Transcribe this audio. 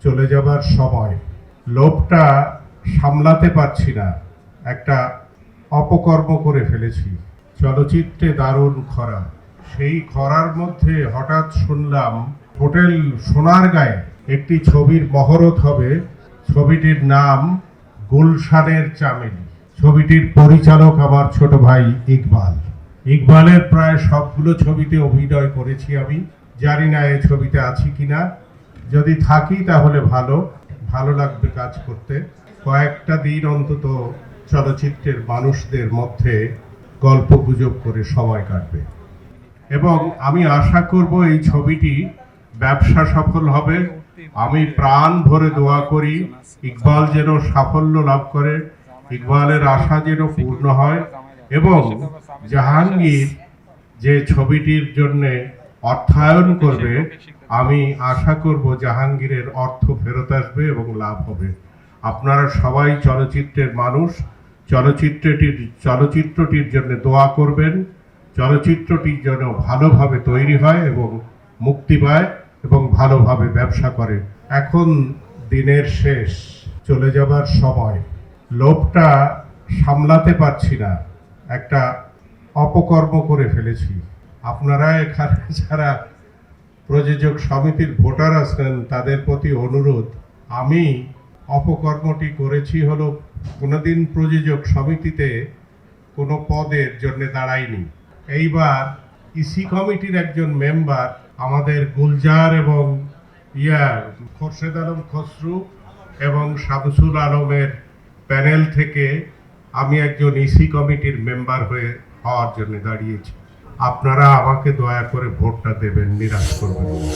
চলে যাবার সময় লোভটা সামলাতে পারছি না, একটা অপকর্ম করে ফেলেছি। চলচ্চিত্রে দারুণ খরা, সেই খরার মধ্যে হঠাৎ শুনলাম হোটেল সোনারগাঁয়ে একটি ছবির মহরত হবে। ছবিটির নাম গুলশানের চামেলি। ছবিটির পরিচালক আমার ছোট ভাই ইকবাল। ইকবালের প্রায় সবগুলো ছবিতে অভিনয় করেছি আমি। জানি না এই ছবিতে আছি কিনা, যদি থাকি তাহলে ভালো লাগবে কাজ করতে। কয়েকটা দিন অন্তত চলচ্চিত্রের মানুষদের মধ্যে গল্প গুজব করে সময় কাটবে এবং আমি আশা করব এই ছবিটি ব্যবসা সফল হবে। আমি প্রাণ ভরে দোয়া করি ইকবাল যেন সাফল্য লাভ করে, ইকবালের আশা যেন পূর্ণ হয় এবং জাহাঙ্গীর যে ছবিটির জন্য অর্থায়ন করবে, আমি আশা করব জাহাঙ্গীরের অর্থ ফেরত আসবে এবং লাভ হবে। আপনারা সবাই চলচ্চিত্রের মানুষ, চলচ্চিত্রটির জন্য দোয়া করবেন। চলচ্চিত্রটি যেন ভালোভাবে তৈরি হয় এবং মুক্তি পায় এবং ভালোভাবে ব্যবসা করে। এখন দিনের শেষ, চলে যাবার সময় লোভটা সামলাতে পারছি না, একটা অপকর্ম করে ফেলেছি। আপনারা এখানে যারা প্রযোজক সমিতির ভোটার আছেন তাদের প্রতি অনুরোধ, আমি অপকর্মটি করেছি হলো কোনোদিন প্রযোজক সমিতিতে কোনো পদের জন্য দাঁড়াইনি। এইবার ইসি কমিটির একজন মেম্বার আমাদের গুলজার এবং খোরশেদ আলম খসরু এবং শামসুল আলমের প্যানেল থেকে আমি একজন ইসি কমিটির মেম্বার হওয়ার জন্য দাঁড়িয়েছি। আপনারা আমাকে দয়া করে ভোটটা দেবেন, নিরাশ করবেন না।